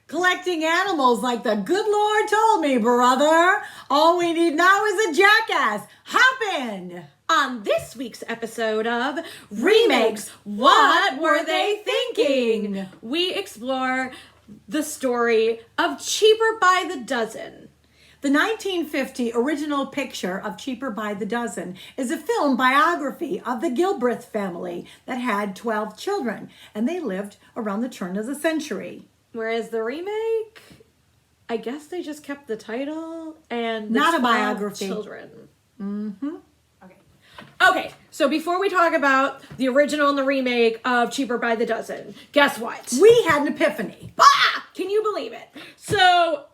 collecting animals like the good Lord told me, brother. All we need now is a jackass. Hop in! On this week's episode of Remakes, What Were They Thinking? We explore the story of Cheaper by the Dozen. The 1950 original picture of Cheaper by the Dozen is a film biography of the Gilbreth family that had 12 children, and they lived around the turn of the century. Whereas the remake, I guess they just kept the title and the Not a 12 biography. Children. Mm-hmm. Okay, so before we talk about the original and the remake of Cheaper by the Dozen, guess what? We had an epiphany. Ah! Can you believe it? So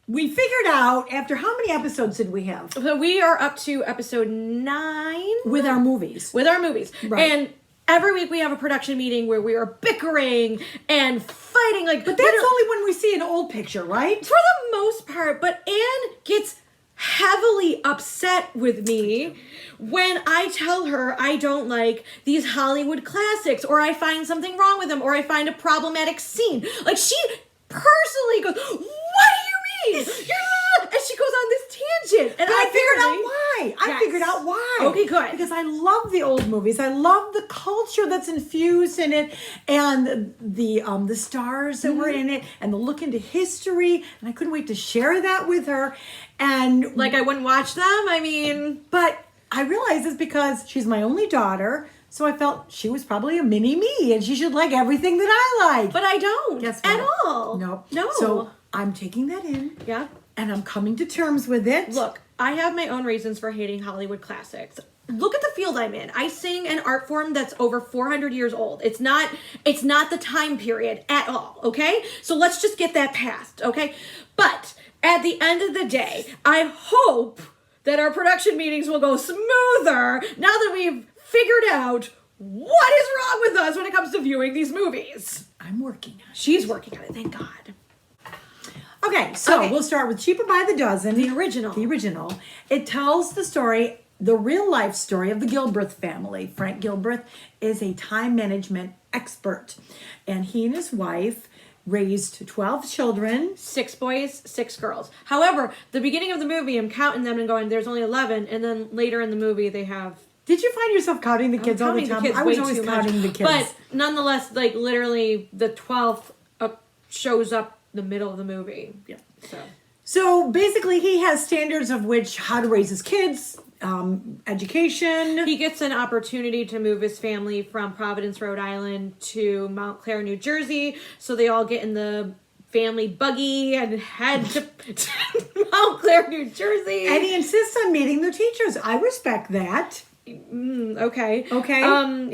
we figured out, after how many episodes did we have? So we are up to episode 9. With our movies. With our movies. Right. And every week we have a production meeting where we are bickering and fighting. But that's only when we see an old picture, right? For the most part. But Anne gets heavily upset with me when I tell her I don't like these Hollywood classics, or I find something wrong with them, or I find a problematic scene. Like, she personally goes, "What do you mean? And she goes on this tangent. And I figured out why. I figured out why. Okay, good. Because I love the old movies. I love the culture that's infused in it, and the stars that were in it, and the look into history. And I couldn't wait to share that with her. And like, I wouldn't watch them. I mean, but I realized it's because she's my only daughter. So I felt she was probably a mini me, and she should like everything that I like. But I don't. Guess at what? all. No. No. So I'm taking that in. Yeah. And I'm coming to terms with it. Look, I have my own reasons for hating Hollywood classics. Look at the field I'm in. I sing an art form that's over 400 years old. It's not the time period at all, okay? So let's just get that passed, okay? But at the end of the day, I hope that our production meetings will go smoother now that we've figured out what is wrong with us when it comes to viewing these movies. I'm working on it. She's working on it, thank God. Okay, so we'll start with Cheaper by the Dozen. The original. The original. It tells the story, the real life story of the Gilbreth family. Frank Gilbreth is a time management expert, and he and his wife raised 12 children. 6 boys, 6 girls. However, the beginning of the movie, I'm counting them and going, there's only 11, and then later in the movie they have... Did you find yourself counting the kids all the time? I was always counting the kids. But nonetheless, like, literally the 12th shows up the middle of the movie. Yeah. So basically he has standards of which how to raise his kids, education. He gets an opportunity to move his family from Providence, Rhode Island to Montclair, New Jersey. So they all get in the family buggy and head to Montclair, New Jersey. And he insists on meeting the teachers. I respect that. Okay.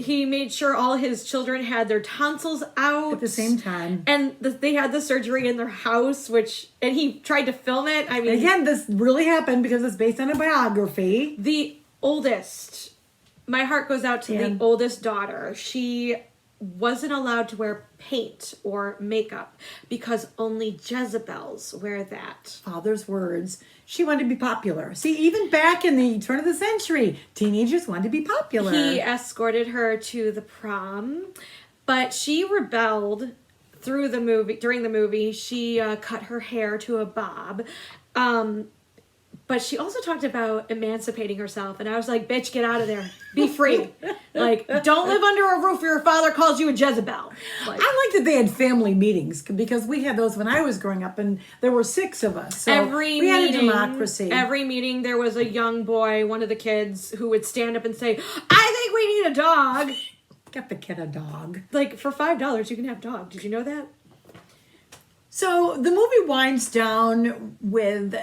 He made sure all his children had their tonsils out at the same time, and they had the surgery in their house. And he tried to film it. I mean, again, this really happened because it's based on a biography. The oldest, my heart goes out to the oldest daughter. She wasn't allowed to wear paint or makeup because only Jezebels wear that. Father's words. She wanted to be popular. See, even back in the turn of the century, teenagers wanted to be popular. He escorted her to the prom, but she rebelled during the movie. She cut her hair to a bob. But she also talked about emancipating herself. And I was like, bitch, get out of there. Be free. Like, don't live under a roof where your father calls you a Jezebel. Like, I like that they had family meetings because we had those when I was growing up, and there were 6 of us. So we had a democracy. Every meeting there was a young boy, one of the kids, who would stand up and say, I think we need a dog. Get the kid a dog. Like, for $5, you can have a dog. Did you know that? So the movie winds down with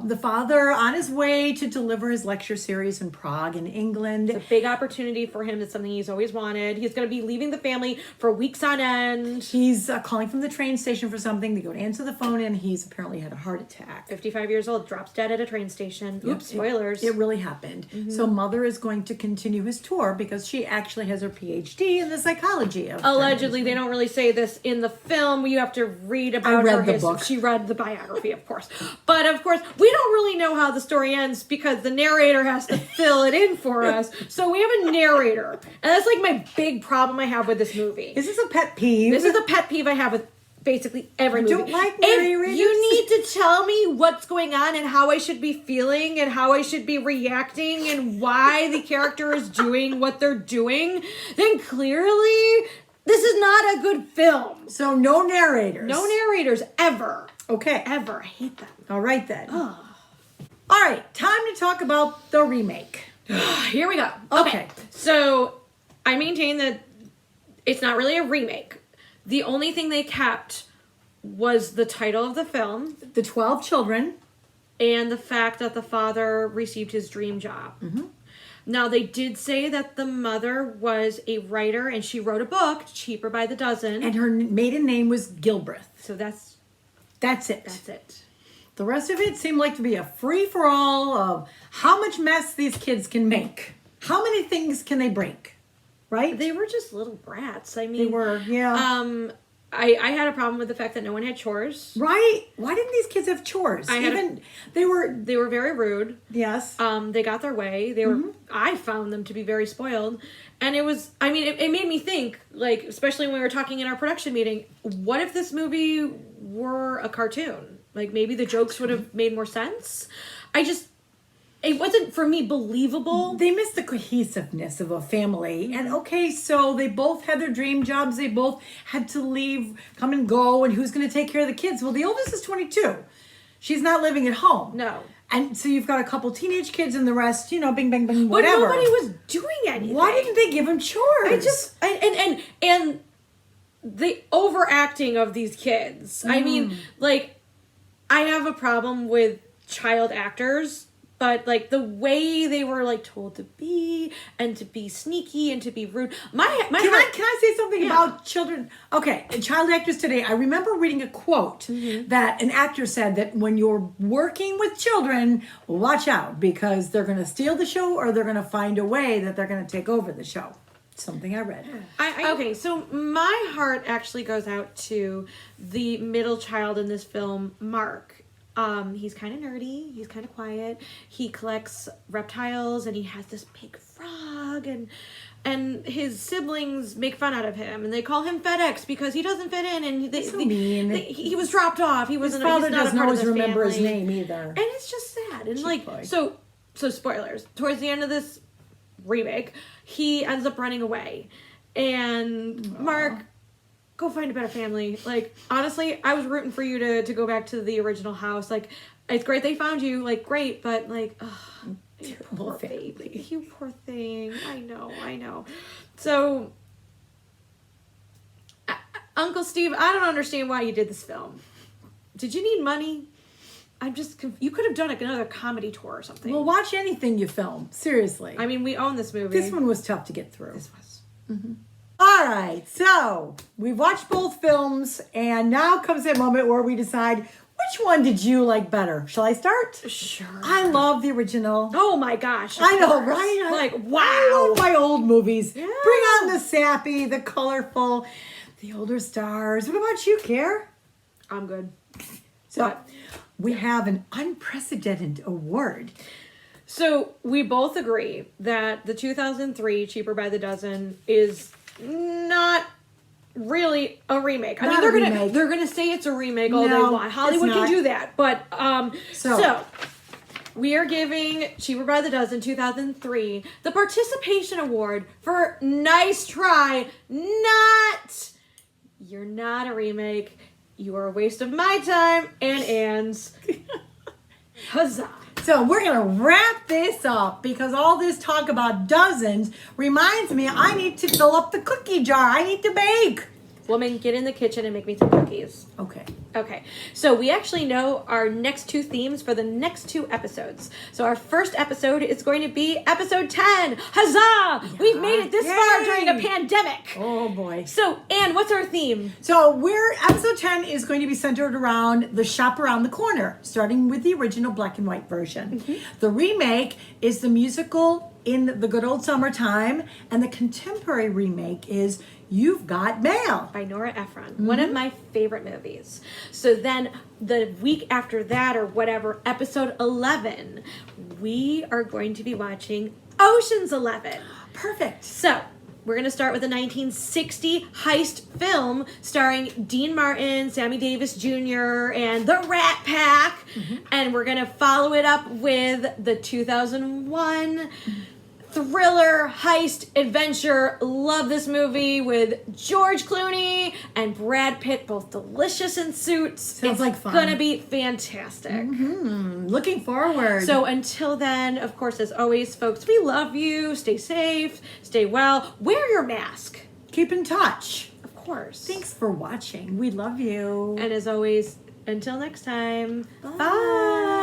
the father on his way to deliver his lecture series in Prague in England. It's a big opportunity for him. It's something he's always wanted. He's going to be leaving the family for weeks on end. He's calling from the train station for something. They go to answer the phone, and he's apparently had a heart attack. 55 years old, drops dead at a train station. Oops, spoilers. It really happened. Mm-hmm. So Mother is going to continue his tour because she actually has her PhD in the psychology of allegedly. They don't really say this in the film. You have to read about her history. She read the biography, of course. But of course, we don't really know how the story ends because the narrator has to fill it in for us. So we have a narrator. And that's like my big problem I have with this movie. This is a pet peeve. This is a pet peeve I have with basically every movie. Don't like if narrators? you need to tell me what's going on and how I should be feeling and how I should be reacting and why the character is doing what they're doing, then clearly this is not a good film. So no narrators. No narrators ever. Okay. Ever. I hate them. All right then. Ugh. All right, time to talk about the remake. Here we go. Okay. So I maintain that it's not really a remake. The only thing they kept was the title of the film The 12 Children. and the fact that the father received his dream job. Mm-hmm. Now, they did say that the mother was a writer and she wrote a book, Cheaper by the Dozen. And her maiden name was Gilbreth. So that's it. That's it. The rest of it seemed like to be a free-for-all of how much mess these kids can make. How many things can they break? Right? They were just little brats. I mean, They were, yeah. I had a problem with the fact that no one had chores. Right? Why didn't these kids have chores? They were, They were very rude. yes. They got their way. They were. I found them to be very spoiled, and it was. I mean, it made me think. Like, especially when we were talking in our production meeting, what if this movie were a cartoon? Like, maybe the jokes would have made more sense. It wasn't for me believable. They missed the cohesiveness of a family. And okay, so they both had their dream jobs. They both had to leave, come and go. And who's going to take care of the kids? Well, the oldest is 22. She's not living at home. No. And so you've got a couple teenage kids and the rest, bing, bang, bang, whatever. But nobody was doing anything. Why didn't they give them chores? And the overacting of these kids. I mean, like, I have a problem with child actors, but like the way they were like told to be and to be sneaky and to be rude. Can I say something about children? Okay, child actors today. I remember reading a quote that an actor said that when you're working with children, watch out because they're going to steal the show or they're going to find a way that they're going to take over the show. Something I read. Okay, so my heart actually goes out to the middle child in this film, Mark. He's kind of nerdy. He's kind of quiet. He collects reptiles, and he has this big frog, and his siblings make fun out of him, and they call him FedEx because he doesn't fit in, and he was dropped off. His father doesn't always remember his name either, and it's just sad. And so spoilers. Towards the end of this remake, he ends up running away, and Mark, go find a better family. Like, honestly, I was rooting for you to go back to the original house. Like, it's great they found you, like, great, but like, you poor baby, you poor thing. I know. So, Uncle Steve, I don't understand why you did this film. Did you need money? I'm just you could have done another comedy tour or something. Well, watch anything you film. Seriously. I mean, we own this movie. This one was tough to get through. This was. All right, so we've watched both films, and now comes that moment where we decide which one did you like better. Shall I start? Sure. I love the original. Oh my gosh. I know, right? Like, wow. I love my old movies. Yeah. Bring on the sappy, the colorful, the older stars. What about you, Kerr? I'm good. So we have an unprecedented award. So we both agree that the 2003 Cheaper by the Dozen is not really a remake. I mean, they're gonna say it's a remake all day long. Hollywood can do that, but so we are giving Cheaper by the Dozen 2003 the participation award for nice try. You're not a remake. You are a waste of my time and Anne's. Huzzah. So we're going to wrap this up because all this talk about dozens reminds me I need to fill up the cookie jar. I need to bake. Woman, get in the kitchen and make me some cookies. Okay. So we actually know our next two themes for the next two episodes. So our first episode is going to be episode 10. Huzzah! Yeah. We've made it this far during a pandemic. Oh boy. So, Anne, what's our theme? So episode 10 is going to be centered around the shop around the corner, starting with the original black and white version. The remake is the musical In the Good Old Summertime, and the contemporary remake is You've Got Mail by Nora Ephron, one of my favorite movies. So then the week after that or whatever, episode 11, we are going to be watching Ocean's 11. Perfect. So We're going to start with a 1960 heist film starring Dean Martin, Sammy Davis Jr., and the Rat Pack. And we're going to follow it up with the 2001 thriller, heist, adventure. Love this movie with George Clooney and Brad Pitt, both delicious in suits. Sounds like fun. It's gonna be fantastic. Looking forward. So until then, of course, as always, folks, we love you. Stay safe, stay well, wear your mask. Keep in touch. Of course. Thanks for watching. We love you. And as always, until next time, bye.